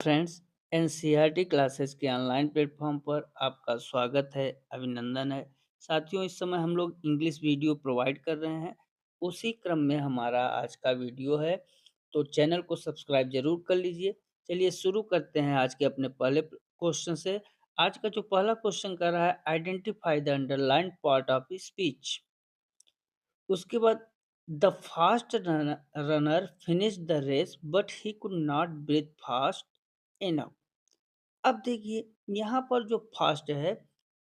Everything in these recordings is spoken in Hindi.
फ्रेंड्स, एनसीईआरटी क्लासेस के ऑनलाइन प्लेटफॉर्म पर आपका स्वागत है, अभिनंदन है। साथियों, इस समय हम लोग इंग्लिश वीडियो प्रोवाइड कर रहे हैं। उसी क्रम में हमारा आज का वीडियो है, तो चैनल को सब्सक्राइब ज़रूर कर लीजिए। चलिए शुरू करते हैं आज के अपने पहले क्वेश्चन से। आज का जो पहला क्वेश्चन कर रहा है, identify the underlined part of speech. उसके बाद the fast runner finish the race but he could not breathe fast enough. अब देखिए, यहाँ पर जो फास्ट है,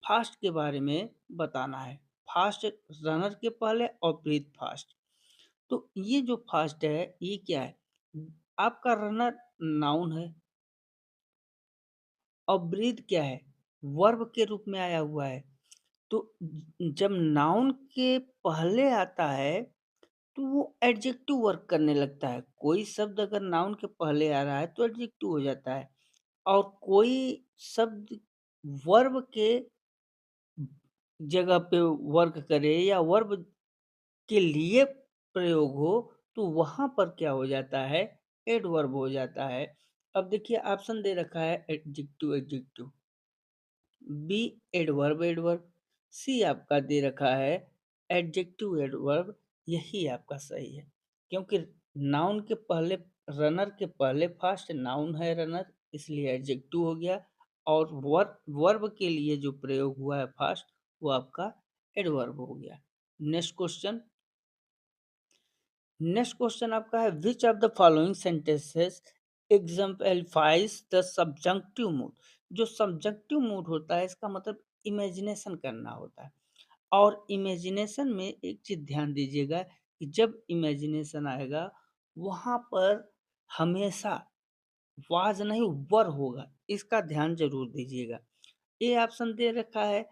फास्ट के बारे में बताना है। फास्ट रनर के पहले और ब्रीथ फास्ट। तो ये जो फास्ट है, ये क्या है? आपका रनर नाउन है और ब्रीथ क्या है? वर्ब के रूप में आया हुआ है। तो जब नाउन के पहले आता है, तो वो एडजेक्टिव वर्क करने लगता है। कोई शब्द अगर नाउन के पहले आ रहा है, तो एडजेक्टिव हो जाता है। और कोई शब्द वर्ब के जगह पे वर्क करे या वर्ब के लिए प्रयोग हो, तो वहाँ पर क्या हो जाता है? एडवर्ब हो जाता है। अब देखिए, ऑप्शन दे रखा है adjective adjective, B adverb adverb, C आपका दे रखा है एडजेक्टिव एडवर्ब। यही आपका सही है, क्योंकि नाउन के पहले, रनर के पहले फास्ट नाउन है रनर, इसलिए एडजेक्टिव हो गया। और वर्ब के लिए जो प्रयोग हुआ है फास्ट, वो आपका एडवर्ब हो गया। Next question. नेक्स्ट क्वेश्चन आपका है, which of the following sentences exemplifies the subjunctive mood. जो सब्जंक्टिव मूड होता है, इसका मतलब इमेजिनेशन करना होता है। और इमेजिनेशन में एक चीज ध्यान दीजिएगा कि जब इमेजिनेशन आएगा, वहां पर हमेशा वाज नहीं वर होगा। इसका ध्यान जरूर दीजिएगा। ये ऑप्शन दे रखा है,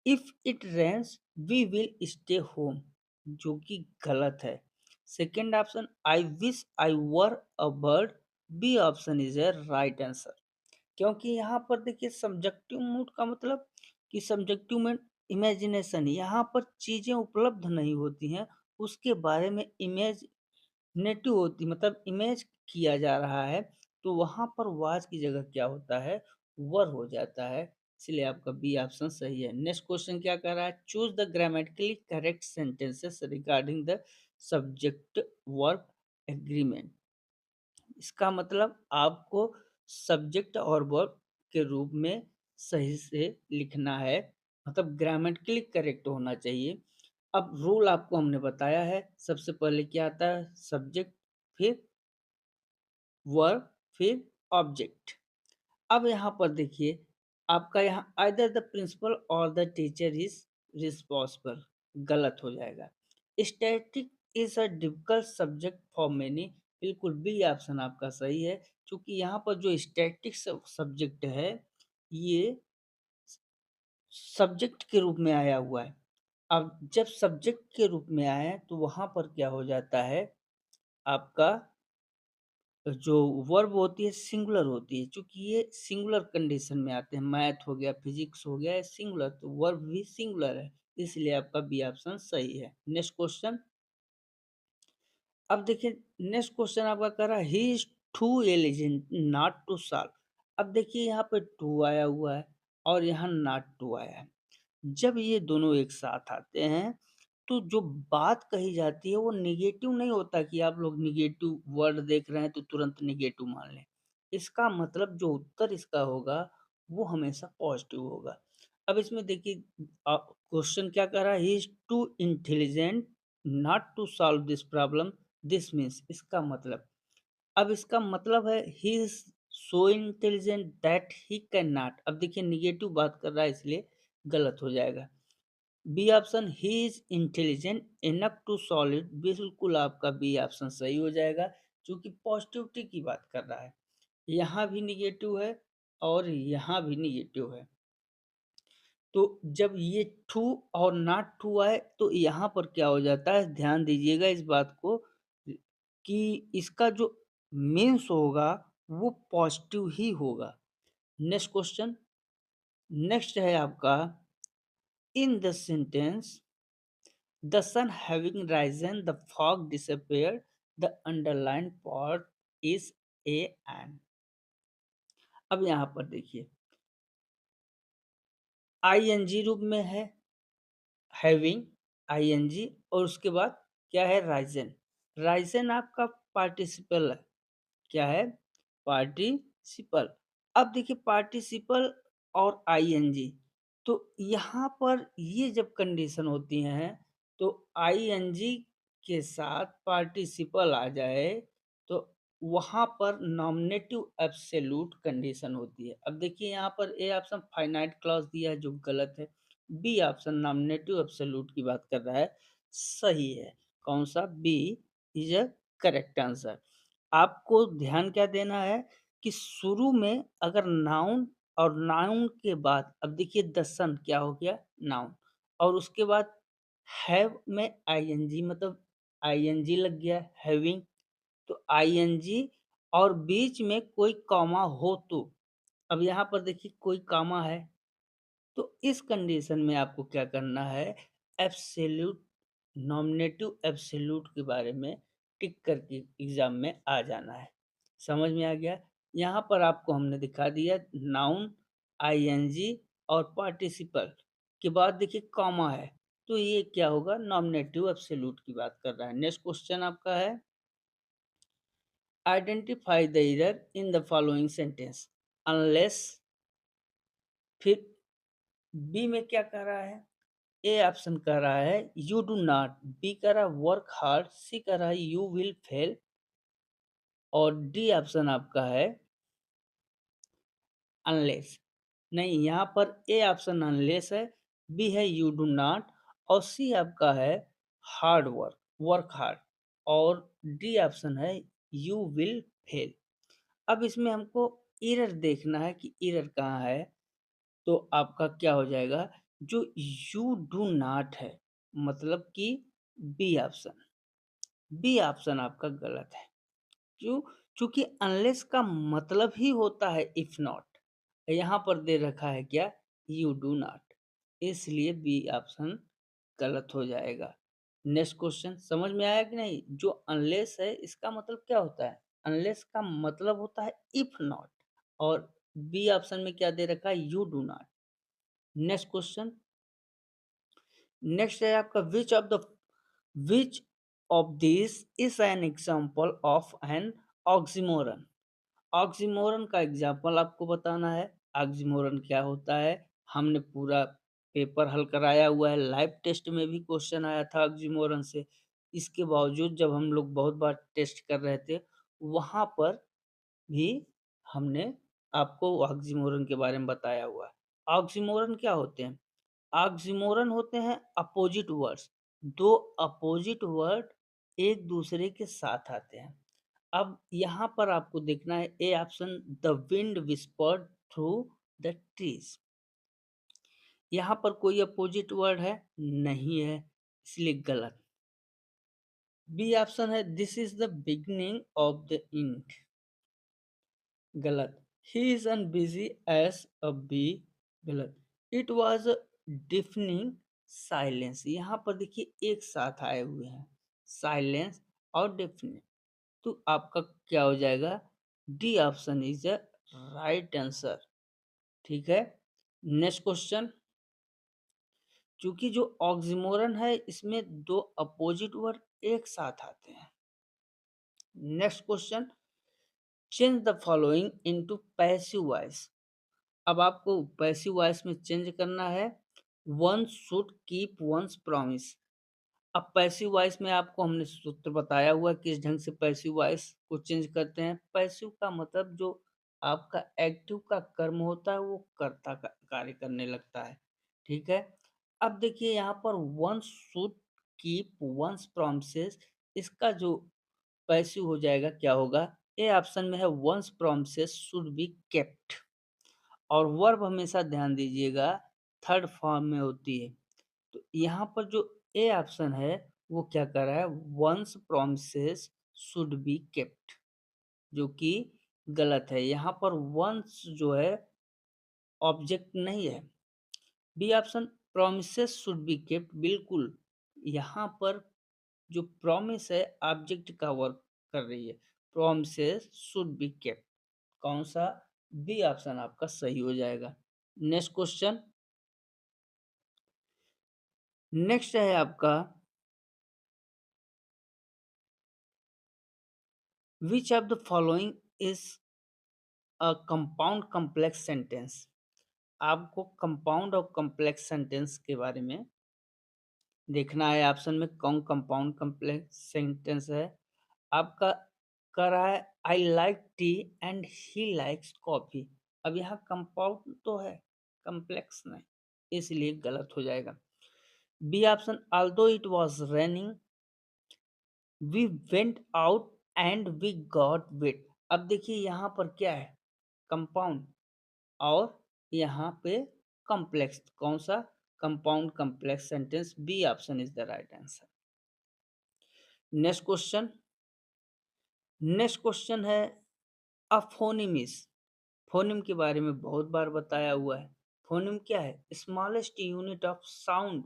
if it rains we will stay home, जो कि गलत है। Second option, I wish I were a bird, B option is a right answer. क्योंकि यहाँ पर देखिए, सब्जेक्टिव मूड का मतलब कि सब्जेक्टिव में इमेजिनेशन, यहाँ पर चीजें उपलब्ध नहीं होती हैं, उसके बारे में इमेजिनेटिव होती, मतलब इमेज किया जा रहा है। तो वहां पर वाज की जगह क्या होता है? वर हो जाता है। इसलिए आपका बी ऑप्शन सही है। नेक्स्ट क्वेश्चन क्या कर रहा है, choose the grammatically correct sentences regarding the subject verb agreement. इसका मतलब आपको सब्जेक्ट और वर्ब के रूप में सही से लिखना है, मतलब ग्रामेटिकली करेक्ट होना चाहिए। अब रूल आपको हमने बताया है। सबसे पहले क्या आता है? सब्जेक्ट, फिर वर्ब, फिर ऑब्जेक्ट। अब यहाँ पर देखिए, आपका यहाँ आइदर द प्रिंसिपल और द टीचर इज रिस्पॉन्सिबल, गलत हो जाएगा। Static is a difficult subject for many, बिल्कुल बी ऑप्शन आपका सही है। क्योंकि यहाँ पर जो स्टैटिक सब्जेक्ट है, ये सब्जेक्ट के रूप में आया हुआ है। अब जब सब्जेक्ट के रूप में आए, तो वहाँ पर क्या हो जाता है? आपका जो वर्ब होती है सिंगुलर होती है, क्योंकि ये सिंगुलर कंडीशन में आते हैं। मैथ हो गया, फिजिक्स हो गया, सिंगुलर, तो वर्ब भी सिंगुलर है। इसलिए आपका बी ऑप्शन सही है। Next question. अब देखिए, नेक्स्ट क्वेश्चन आपका कह रहा है, he is too elegant not to solve. अब देखिए, यहाँ पे टू आया हुआ है और यहाँ नॉट टू आया है। जब ये दोनों एक साथ आते हैं, तो जो बात कही जाती है वो नेगेटिव नहीं होता कि आप लोग नेगेटिव वर्ड देख रहे हैं तो तुरंत नेगेटिव मान लें। इसका मतलब जो उत्तर इसका होगा, वो हमेशा पॉजिटिव होगा। अब इसमें देखिए, क्वेश्चन क्या कर रहा है, he is too intelligent not to solve this problem, this means, इसका मतलब, अब इसका मतलब है he is so intelligent that he can not. अब देखिए, निगेटिव बात कर रहा है, इसलिए गलत हो जाएगा। B option, he is intelligent enough to solve it, बिल्कुल आपका बी ऑप्शन सही हो जाएगा, क्योंकि पॉजिटिविटी की बात कर रहा है। यहाँ भी निगेटिव है और यहाँ भी निगेटिव है। तो जब ये ट्रू और नॉट ट्रू आए, तो यहाँ पर क्या हो जाता है? ध्यान दीजिएगा इस बात को, कि इसका जो मीन्स होगा, वो पॉजिटिव ही होगा। Next question. नेक्स्ट है आपका, in the sentence the sun having risen, the fog disappeared, the underlined part is a and. अब यहाँ पर देखिए, आईएनजी रूप में है हैविंग, आईएनजी, और उसके बाद क्या है, राइजन। राइजन आपका पार्टिसिपल है। क्या है? पार्टिसिपल। अब देखिए पार्टिसिपल और आईएनजी, तो यहाँ पर ये जब कंडीशन होती हैं, तो आईएनजी के साथ पार्टिसिपल आ जाए, तो वहाँ पर नॉमिनेटिव एब्सोल्यूट कंडीशन होती है। अब देखिए यहाँ पर ए ऑप्शन फाइनाइट क्लॉज दिया है जो गलत है। बी ऑप्शन नॉमिनेटिव एब्सोल्यूट की बात कर रहा है, सही है। कौन सा? B is a correct answer. आपको ध्यान क्या देना है कि शुरू में अगर नाउन और नाउन के बाद, अब देखिए द सन क्या हो गया? नाउन, और उसके बाद हैव में आईएनजी, मतलब आईएनजी लग गया हैविंग, तो आईएनजी और बीच में कोई कॉमा हो तो, अब यहाँ पर देखिए कोई कॉमा है, तो इस कंडीशन में आपको क्या करना है, एब्सोल्यूट, नॉमिनेटिव एब्सोल्यूट के बारे में टिक करके एग्जाम में आ जाना है। समझ में आ गया? यहाँ पर आपको हमने दिखा दिया नाउन, आईएनजी और पार्टिसिपल के बाद देखिए कॉमा है, तो ये क्या होगा? नॉमिनेटिव एब्सोल्यूट की बात कर रहा है। नेक्स्ट क्वेश्चन आपका है, identify the error in the following sentence unless, फिर बी में क्या कर रहा है? ए ऑप्शन कह रहा है यू डू नॉट, बी कह रहा है वर्क हार्ड, सी कह रहा है यू विल फेल, और डी ऑप्शन आपका है अनलेस। नहीं, यहाँ पर ए ऑप्शन अनलेस है, बी है यू डू नॉट, और सी आपका है हार्ड वर्क, वर्क हार्ड, और डी ऑप्शन है यू विल फेल। अब इसमें हमको एरर देखना है कि एरर कहाँ है, तो आपका क्या हो जाएगा, जो यू डू नॉट है, मतलब कि बी ऑप्शन, बी ऑप्शन आपका गलत है। क्यों? चूंकि अनलेस का मतलब ही होता है इफ नॉट, यहाँ पर दे रखा है क्या, यू डू नॉट, इसलिए बी ऑप्शन गलत हो जाएगा। नेक्स्ट क्वेश्चन समझ में आया कि नहीं? जो अनलेस है इसका मतलब क्या होता है? अनलेस का मतलब होता है इफ नॉट, और बी ऑप्शन में क्या दे रखा है, you do not. Next question, next है आपका which of this is an example of an oxymoron. Oxymoron का एग्जाम्पल आपको बताना है। ऑक्सीमोरन क्या होता है? हमने पूरा पेपर हल कराया हुआ है, लाइव टेस्ट में भी क्वेश्चन आया था ऑक्सीमोरन से। इसके बावजूद जब हम लोग बहुत बार टेस्ट कर रहे थे, वहाँ पर भी हमने आपको ऑक्सीमोरन के बारे में बताया हुआ है। ऑक्सीमोरन क्या होते हैं? ऑक्सीमोरन होते हैं अपोजिट वर्ड्स, दो अपोजिट वर्ड एक दूसरे के साथ आते हैं। अब यहाँ पर आपको देखना है ए option, the wind whispered through the trees, यहाँ पर कोई अपोजिट वर्ड है? नहीं है, इसलिए गलत। बी ऑप्शन है this is the beginning of the end, गलत। He is unbusy as a bee, गलत। इट वॉज डिफनिंग साइलेंस, यहाँ पर देखिए एक साथ आए हुए हैं, साइलेंस और डिफनिंग, तो आपका क्या हो जाएगा, D option is the right answer. ठीक है। नेक्स्ट क्वेश्चन, क्योंकि जो ऑक्सीमोरन है इसमें दो अपोजिट वर्ड एक साथ आते हैं। Next question, change the following into passive voice. अब आपको पैसिव वॉइस में चेंज करना है, one should keep once promise. अब पैसिव वॉइस में आपको हमने सूत्र बताया हुआ है किस ढंग से पैसिव वॉइस को चेंज करते हैं। पैसिव का मतलब जो आपका एक्टिव का कर्म होता है वो कर्ता का कार्य करने लगता है। ठीक है। अब देखिए यहाँ पर one should keep once promises, इसका जो पैसिव हो जाएगा क्या होगा, ए ऑप्शन में है once promises should be kept, और वर्ब हमेशा ध्यान दीजिएगा थर्ड फॉर्म में होती है। तो यहाँ पर जो ए ऑप्शन है वो क्या कर रहा है, once promises should be kept, जो कि गलत है। यहाँ पर वंस जो है ऑब्जेक्ट नहीं है। B option promises should be kept, बिल्कुल यहाँ पर जो प्रॉमिस है ऑब्जेक्ट का वर्क कर रही है, प्रोमिसेस शुड बी केप्ट। कौन सा? बी ऑप्शन आपका सही हो जाएगा। नेक्स्ट क्वेश्चन, नेक्स्ट है आपका, which of the following is a compound complex sentence. आपको कंपाउंड और कॉम्प्लेक्स सेंटेंस के बारे में देखना है। ऑप्शन में कौन कंपाउंड कॉम्प्लेक्स सेंटेंस है। आपका कह रहा है I like T and he likes coffee. अब यहाँ कंपाउंड तो है, कॉम्प्लेक्स नहीं, इसलिए गलत हो जाएगा। B option, although it was raining we went out and we got wet. अब देखिए यहाँ पर क्या है, कंपाउंड और यहाँ पे कॉम्प्लेक्स, कौन सा, compound complex sentence. B option is the right answer. Next question, next question है अ फोनिमिस। फोनिम के बारे में बहुत बार बताया हुआ है। फोनिम क्या है, स्मॉलेस्ट यूनिट ऑफ साउंड।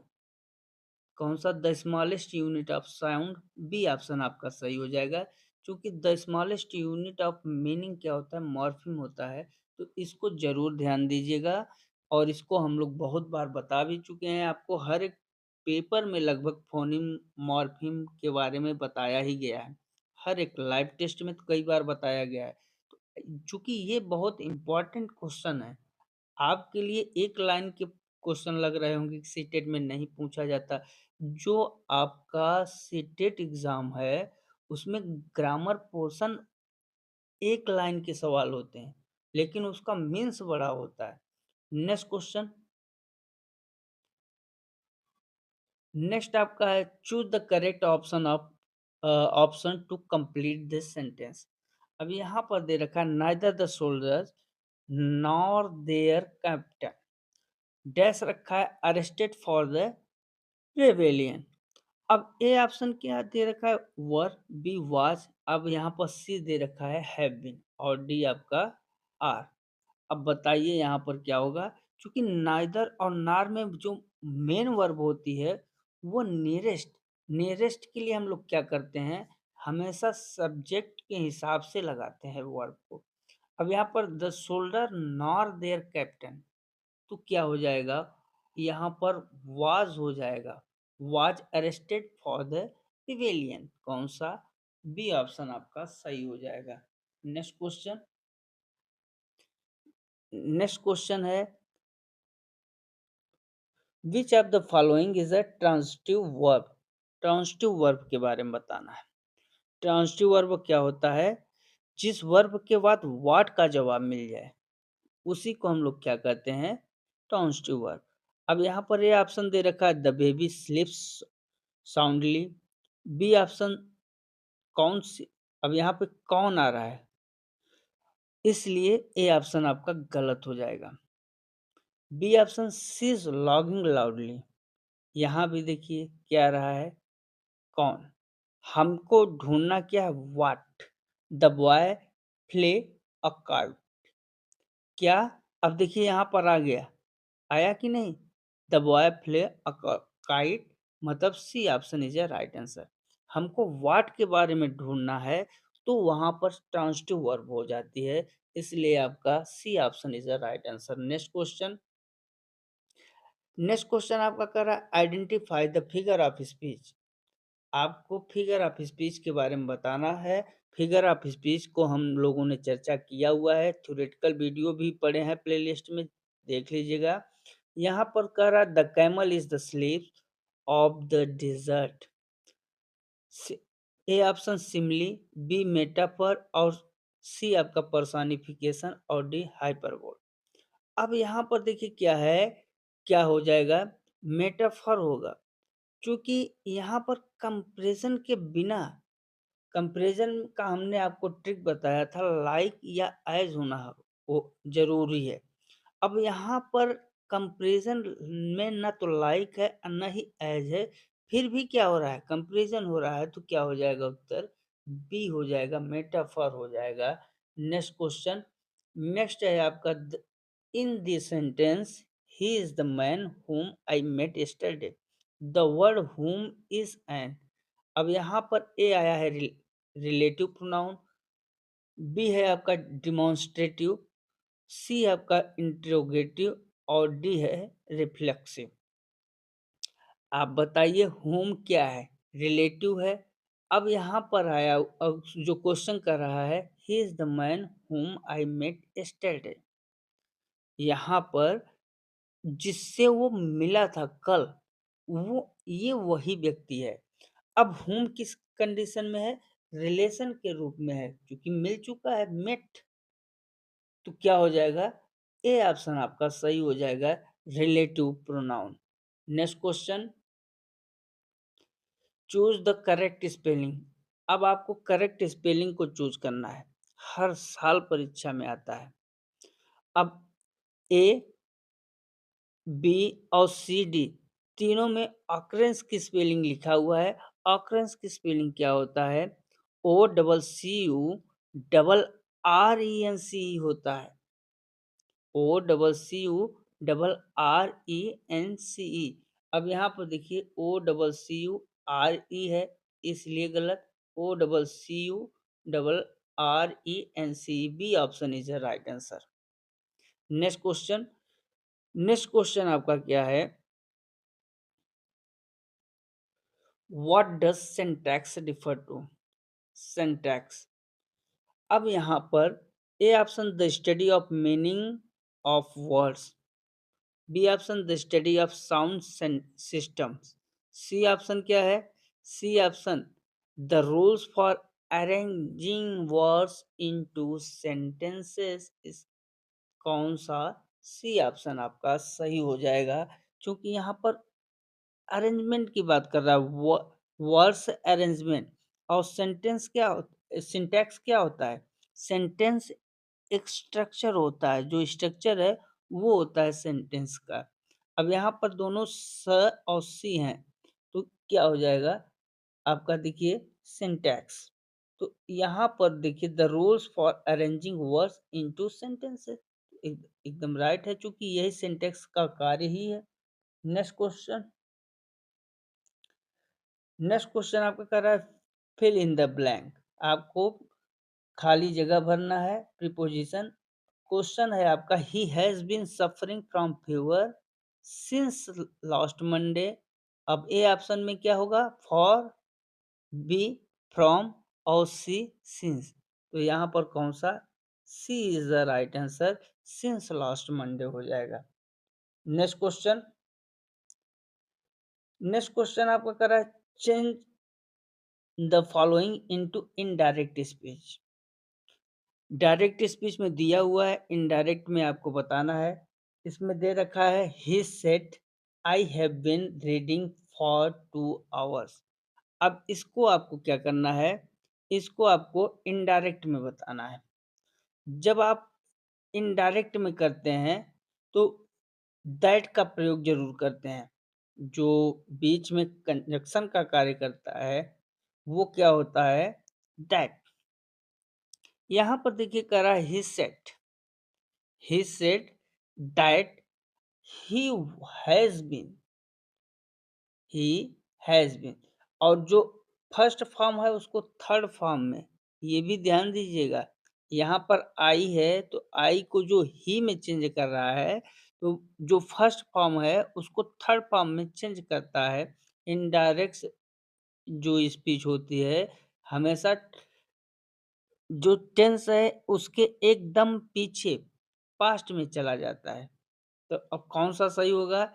कौन सा, the smallest unit of sound. B option आपका सही हो जाएगा। क्योंकि the smallest unit of meaning क्या होता है, मॉर्फिम होता है। तो इसको जरूर ध्यान दीजिएगा, और इसको हम लोग बहुत बार बता भी चुके हैं आपको। हर एक पेपर में लगभग फोनिम मॉर्फिम के बारे में बताया ही गया है। हर एक लाइव टेस्ट में तो कई बार बताया गया है। तो चूंकि ये बहुत इंपॉर्टेंट क्वेश्चन है, आपके लिए एक लाइन के क्वेश्चन लग रहे होंगे कि सीटेट में नहीं पूछा जाता। जो आपका सीटेट एग्जाम है, उसमें ग्रामर पोर्शन एक लाइन के सवाल होते हैं, लेकिन उसका मीन्स बड़ा होता है। नेक्स्ट क्वेश्चन, नेक्स्ट आपका है choose the correct option of option to complete this sentence. अब यहाँ पर दे रखा है neither the soldiers nor their captain dash रखा है अरेस्टेड फॉर द रेवेलियन। अब ए ऑप्शन क्या दे रखा है, वर। B was. अब यहाँ पर सी दे रखा है हैव बीन, और डी आपका आर। अब बताइए यहाँ पर क्या होगा। क्योंकि नाइदर और नार में जो मेन वर्ब होती है वो नियरेस्ट, नियरेस्ट के लिए हम लोग क्या करते हैं, हमेशा सब्जेक्ट के हिसाब से लगाते हैं वर्ब को। अब यहाँ पर the shoulder nor their captain, तो क्या हो जाएगा, यहाँ पर वाज हो जाएगा। Was arrested for the rebellion, कौन सा, बी ऑप्शन आपका सही हो जाएगा। नेक्स्ट क्वेश्चन, नेक्स्ट क्वेश्चन है which of the following is a transitive verb. Transitive verb के बारे में बताना है। ट्रांजिटिव वर्ब क्या होता है, जिस वर्ब के बाद व्हाट का जवाब मिल जाए उसी को हम लोग क्या कहते हैं, ट्रांजिटिव वर्ब। अब यहाँ पर ये ऑप्शन दे रखा है the baby sleeps soundly. B option कौन सी, अब यहाँ पे कौन आ रहा है, इसलिए ए ऑप्शन आपका गलत हो जाएगा। B option C is logging loudly, यहाँ भी देखिए क्या आ रहा है, कौन। हमको ढूंढना क्या है, what. The boy play a card, क्या। अब देखिए यहाँ पर आ गया, आया कि नहीं, the boy play a kite, मतलब C option is a right answer. हमको व्हाट के बारे में ढूंढना है, तो वहां पर ट्रांजिटिव वर्ब हो जाती है, इसलिए आपका C option is a right answer. Next question, next question आपका कर रहा है identify the figure of speech. आपको फिगर ऑफ स्पीच के बारे में बताना है। फिगर ऑफ स्पीच को हम लोगों ने चर्चा किया हुआ है, थ्योरेटिकल वीडियो भी पड़े हैं प्लेलिस्ट में, देख लीजिएगा। यहाँ पर कह रहा है the camel is the sleep of the desert. A option simile, B metaphor, और सी आपका पर्सोनिफिकेशन, और डी हाइपरबोल। अब यहाँ पर देखिए क्या है, क्या हो जाएगा, मेटाफर होगा। क्योंकि यहाँ पर कंपैरिजन के बिना, कंपैरिजन का हमने आपको ट्रिक बताया था, लाइक या एज होना वो जरूरी है। अब यहाँ पर कंपैरिजन में ना तो लाइक है और ना ही एज है, फिर भी क्या हो रहा है, कंपैरिजन हो रहा है, तो क्या हो जाएगा उत्तर, बी हो जाएगा, मेटाफर हो जाएगा। नेक्स्ट क्वेश्चन, नेक्स्ट है आपका in this sentence he is the man whom I met yesterday। The word whom is an. अब यहाँ पर ए आया है रिलेटिव प्रोनाउन, बी है आपका डिमॉन्स्ट्रेटिव, सी आपका इंट्रोगेटिव और डी है रिफ्लेक्सिव। आप बताइए होम क्या है? रिलेटिव है। अब यहाँ पर आया, अब जो क्वेश्चन कर रहा है, he is the man whom I met yesterday। यहाँ पर जिससे वो मिला था कल, वो ये वही व्यक्ति है। अब whom किस कंडीशन में है? रिलेशन के रूप में है, क्योंकि मिल चुका है, मेट। तो क्या हो जाएगा? ए ऑप्शन आपका सही हो जाएगा, relative pronoun. Next question, choose the correct spelling. अब आपको करेक्ट स्पेलिंग को चूज करना है, हर साल परीक्षा में आता है। अब ए, बी और सी, डी तीनों में ऑकरेंस की स्पेलिंग लिखा हुआ है। ऑकरेंस की स्पेलिंग क्या होता है? O double C U double R E N C E होता है। O double C U double R E N C E. अब यहाँ पर देखिए, O double C U R E है, इसलिए गलत। O double C U double R E N C E, B option is the right answer. Next question, next question आपका क्या है? What does syntax refer to? Syntax, अब यहाँ पर A option the study of meaning of words, B option the study of sound systems, C option क्या है? C option the rules for arranging words into sentences is कौन सा? सी ऑप्शन आपका सही हो जाएगा, क्योंकि यहाँ पर अरेंजमेंट की बात कर रहा है, वर्ड्स अरेंजमेंट। और सेंटेंस क्या होता, सिंटैक्स क्या होता है? सेंटेंस एक स्ट्रक्चर होता है, जो स्ट्रक्चर है वो होता है सेंटेंस का। अब यहाँ पर दोनों स और सी हैं, तो क्या हो जाएगा आपका? देखिए सिंटैक्स। तो यहाँ पर देखिए, the rules for arranging words into sentences, एकदम राइट है, क्योंकि यही सिंटैक्स का कार्य ही है। नेक्स्ट क्वेश्चन, नेक्स्ट क्वेश्चन आपका कर रहा है फिल इन द ब्लैंक। आपको खाली जगह भरना है, प्रीपोजिशन। क्वेश्चन है आपका, he has been suffering from fever since last Monday. अब ए ऑप्शन में क्या होगा? फॉर, बी फ्रॉम और सी सिंस। तो यहाँ पर कौन सा? C is the right answer, since last Monday हो जाएगा। नेक्स्ट क्वेश्चन, नेक्स्ट क्वेश्चन आपका कर रहा है change the following into indirect speech. Direct speech में दिया हुआ है, इनडायरेक्ट में आपको बताना है। इसमें दे रखा है he said I have been reading for 2 hours. अब इसको आपको क्या करना है? इसको आपको इनडायरेक्ट में बताना है। जब आप इनडायरेक्ट में करते हैं, तो दैट का प्रयोग जरूर करते हैं। जो बीच में कंजक्शन का कार्य करता है, वो क्या होता है? दैट। यहाँ पर देखिए कह रहा है he said that he has been, he has been। और जो फर्स्ट फॉर्म है उसको थर्ड फॉर्म में, ये भी ध्यान दीजिएगा। यहाँ पर आई है, तो आई को जो ही में चेंज कर रहा है, तो जो फर्स्ट फॉर्म है उसको थर्ड फॉर्म में चेंज करता है। इनडायरेक्ट जो स्पीच होती है, हमेशा जो टेंस है उसके एकदम पीछे पास्ट में चला जाता है। तो अब कौन सा सही होगा?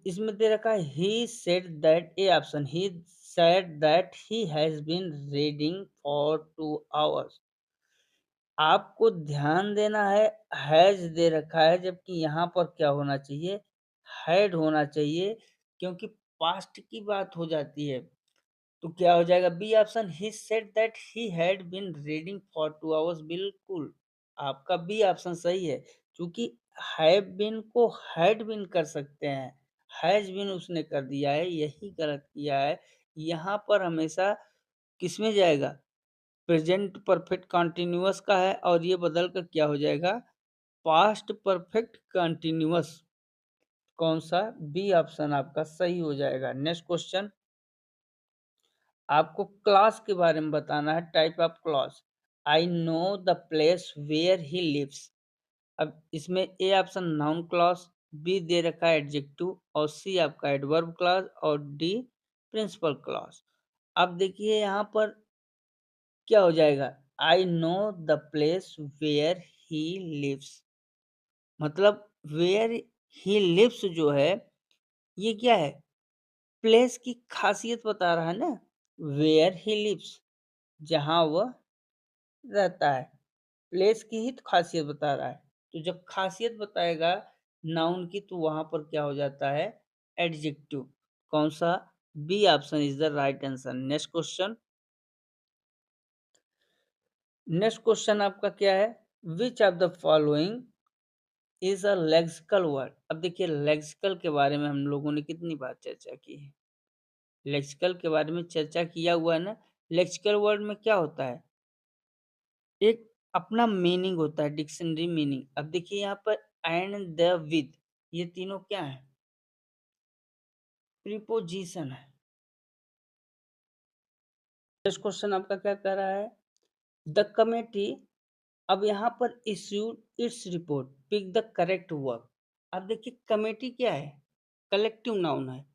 इसमें दे रखा है he said that, A option, he said that he has been reading for 2 hours. आपको ध्यान देना है, हैज दे रखा है, जबकि यहाँ पर क्या होना चाहिए? हैड होना चाहिए, क्योंकि पास्ट की बात हो जाती है। तो क्या हो जाएगा? B option, he said that he had been reading for 2 hours. बिल्कुल आपका बी ऑप्शन सही है, क्योंकि हैव बीन को हैड बीन कर सकते हैं, हैज बीन उसने कर दिया है, यही गलत किया है। यहाँ पर हमेशा किसमें जाएगा? प्रेजेंट परफेक्ट कंटिन्यूअस का है, और ये बदल कर क्या हो जाएगा? Past perfect continuous. कौन सा? बी ऑप्शन आपका सही हो जाएगा। नेक्स्ट क्वेश्चन, आपको क्लास के बारे में बताना है, type of class. I know the place where he lives. अब इसमें A option noun clause, B दे रखा है एडजेक्टिव और सी आपका एडवर्ब क्लॉज और डी प्रिंसिपल क्लॉज। अब देखिए यहाँ पर क्या हो जाएगा? I know the place where he lives, मतलब वेयर ही लिव्स जो है, ये क्या है? प्लेस की खासियत बता रहा है ना, वेयर ही लिव्स, जहाँ वह रहता है। प्लेस की ही तो खासियत बता रहा है। तो जब खासियत बताएगा नाउन की तो वहाँ पर क्या हो जाता है? एडजेक्टिव। कौन-सा? B option is the right answer. Next question आपका क्या है? Which of the following is a lexical word? अब देखिए लेक्सिकल के बारे में हम लोगों ने कितनी बार चर्चा की है। लेक्सिकल के बारे में चर्चा किया हुआ है ना। लेक्सिकल वर्ड में क्या होता है? एक अपना मीनिंग होता है, डिक्शनरी मीनिंग। अब देखिए यहाँ पर एंड, द, विद, ये तीनों क्या है? प्रीपोजिशन है। नेक्स्ट क्वेश्चन आपका क्या कह रहा है? द कमेटी, अब यहाँ पर issued its report, pick the correct verb. अब देखिए कमेटी क्या है? कलेक्टिव नाउन है।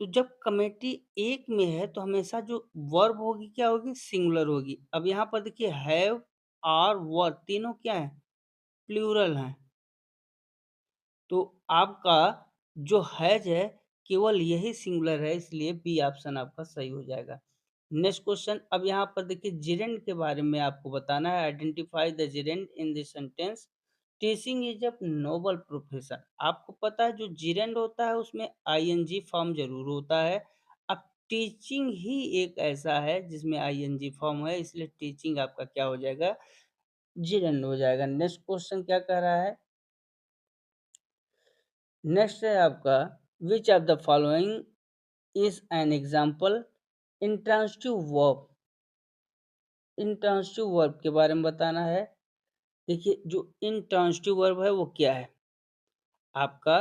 तो जब कमेटी एक में है तो हमेशा जो वर्ब होगी क्या होगी? सिंगुलर होगी। अब यहाँ पर देखिए हैव, आर, वर तीनों क्या है? प्लूरल हैं। तो आपका जो हैज है केवल यही सिंगुलर है, इसलिए बी ऑप्शन आपका सही हो जाएगा। नेक्स्ट क्वेश्चन, अब यहाँ पर देखिए जिरेंड के बारे में आपको बताना है। Identify the gerund in this sentence. Teaching is a noble profession. आपको पता है जो जिरेंड होता है उसमें आईएनजी फॉर्म जरूर होता है। अब टीचिंग ही एक ऐसा है जिसमें आईएनजी फॉर्म है, इसलिए टीचिंग आपका क्या हो जाएगा? जिरेंड हो जाएगा। नेक्स्ट क्वेश्चन क्या कह रहा है? नेक्स्ट है आपका which of the following is an example intransitive verb. Intransitive verb के बारे में बताना है। देखिए जो इंट्रांसिटिव वर्ब है वो क्या है आपका?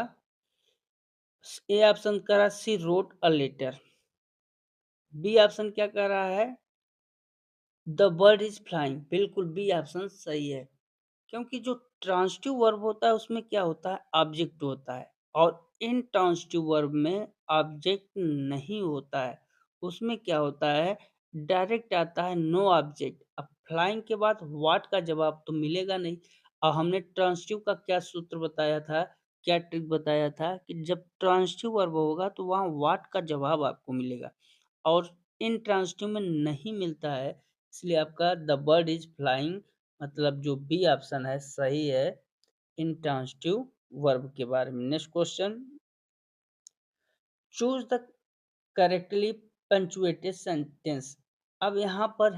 ए ऑप्शन कह रहा she wrote a letter. B option क्या कह रहा है? The bird is flying. बिल्कुल बी ऑप्शन सही है, क्योंकि जो ट्रांसिटिव वर्ब होता है उसमें क्या होता है? ऑब्जेक्ट होता है। और इनट्रांसिटिव वर्ब में ऑब्जेक्ट नहीं होता है। उसमें क्या होता है? डायरेक्ट आता है नो ऑब्जेक्ट। अब फ्लाइंग के बाद व्हाट का जवाब तो मिलेगा नहीं। और हमने ट्रांसिटिव का क्या सूत्र बताया था, क्या ट्रिक बताया था कि जब ट्रांसिटिव वर्ब होगा तो वहाँ व्हाट का जवाब आपको मिलेगा और इनट्रांसिटिव में नहीं मिलता है। इसलिए आपका द बर्ड इज फ्लाइंग, मतलब जो बी ऑप्शन है सही है इंट्रांसिटिव वर्ब के बारे में। Next question, choose the correctly punctuated sentence. अब यहाँ पर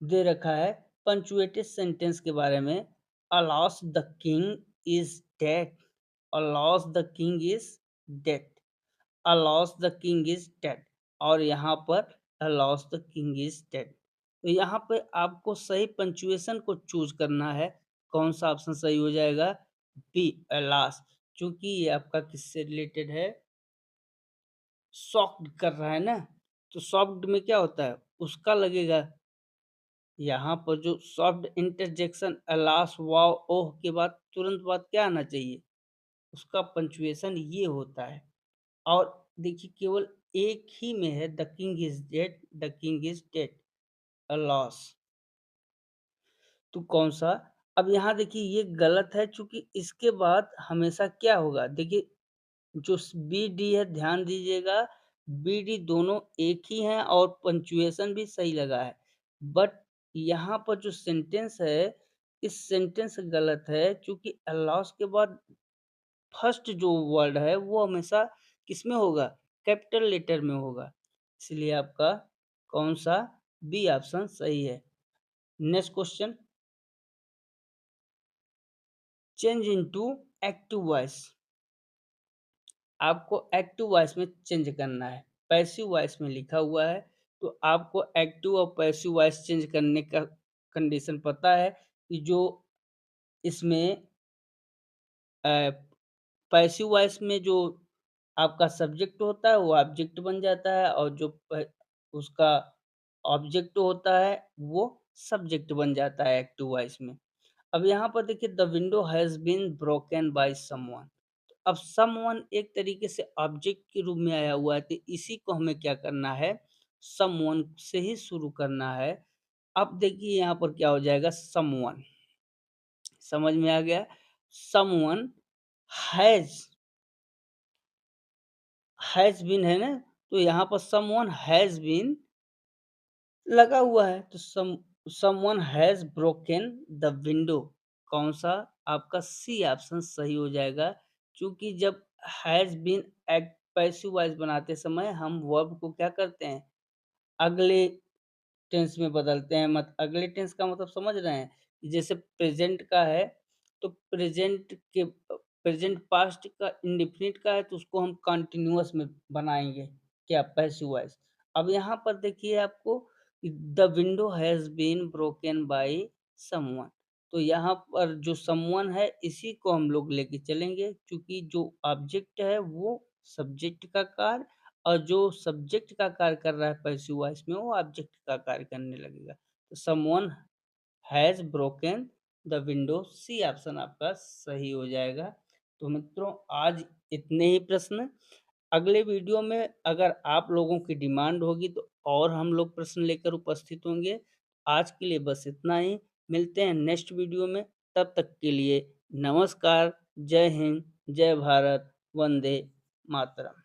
दे रखा है पंचुएटेड सेंटेंस के बारे में। Alas the king is dead. Alas the king is dead. Alas the king is dead. और यहाँ पर alas the king is dead. तो यहाँ पे आपको सही पंचुएशन को चूज करना है। कौन सा ऑप्शन सही हो जाएगा? B, alas. क्योंकि ये आपका किससे रिलेटेड है? शॉक्ड कर रहा है ना। तो शॉक्ड में क्या होता है? उसका लगेगा। यहाँ पर जो सॉफ्ट इंटरजेक्शन अलास, वाव, ओह के बाद तुरंत बाद क्या आना चाहिए? उसका पंचुएशन ये होता है। और देखिए केवल एक ही में है the king is dead, the king is dead, a loss. तो कौन सा? अब यहाँ देखिए ये गलत है, क्योंकि इसके बाद हमेशा क्या होगा? देखिए जो बी डी है ध्यान दीजिएगा, बी डी दोनों एक ही हैं और पंचुएशन भी सही लगा है। बट यहाँ पर जो सेंटेंस है, इस सेंटेंस गलत है, क्योंकि अल्लाह के बाद फर्स्ट जो वर्ड है वो हमेशा किसमें होगा? कैपिटल लेटर में होगा। इसलिए आपका कौन सा? बी ऑप्शन सही है। Next question, change into active voice. आपको एक्टिव वॉइस में चेंज करना है। पैसिव वॉइस में लिखा हुआ है, तो आपको एक्टिव और पैसिव वॉइस चेंज करने का कंडीशन पता है कि जो इसमें पैसिव वॉइस में जो आपका सब्जेक्ट होता है वो ऑब्जेक्ट बन जाता है और जो उसका ऑब्जेक्ट होता है वो सब्जेक्ट बन जाता है एक्टिव वॉइस में। अब यहाँ पर देखिए the window has been broken by someone. अब समवन एक तरीके से ऑब्जेक्ट के रूप में आया हुआ है, तो इसी को हमें क्या करना है, समवन से ही शुरू करना है। अब देखिए यहाँ पर क्या हो जाएगा, समवन, समझ में आ गया? समवन हैज़, हैज़ बीन है ना, तो यहाँ पर समवन हैज़ बीन लगा हुआ है, तो someone has broken the window, कौन-सा? आपका सी ऑप्शन सही हो जाएगा, क्योंकि जब has been act passive voice बनाते समय हम वर्ब को क्या करते हैं, अगले टेंस में बदलते हैं। मत अगले टेंस का मतलब समझ रहे हैं? कि जैसे प्रेज़ेंट का है, तो प्रेज़ेंट पास्ट का इंडेफ़िनिट का है, तो उसको हम कंटीन्यूअस में बनाएँगे, क्या? Passive voice. अब यहाँ पर देखिए आपको, the window has been broken by someone, तो यहाँ पर जो समवन है, इसी को हम लोग लेके चलेंगे, क्योंकि जो ऑब्जेक्ट है वो सब्जेक्ट का कार्य, और जो सब्जेक्ट का कार्य कर रहा है पैसिव वॉइस में, वो ऑब्जेक्ट का कार्य करने लगेगा। तो someone has broken the window, C option आपका सही हो जाएगा। तो मित्रों, आज इतने ही प्रश्न। अगले वीडियो में अगर आप लोगों की डिमांड होगी तो और हम लोग प्रश्न लेकर उपस्थित होंगे। आज के लिए बस इतना ही। मिलते हैं नेक्स्ट वीडियो में। तब तक के लिए नमस्कार, जय हिंद, जय भारत, वंदे मातरम।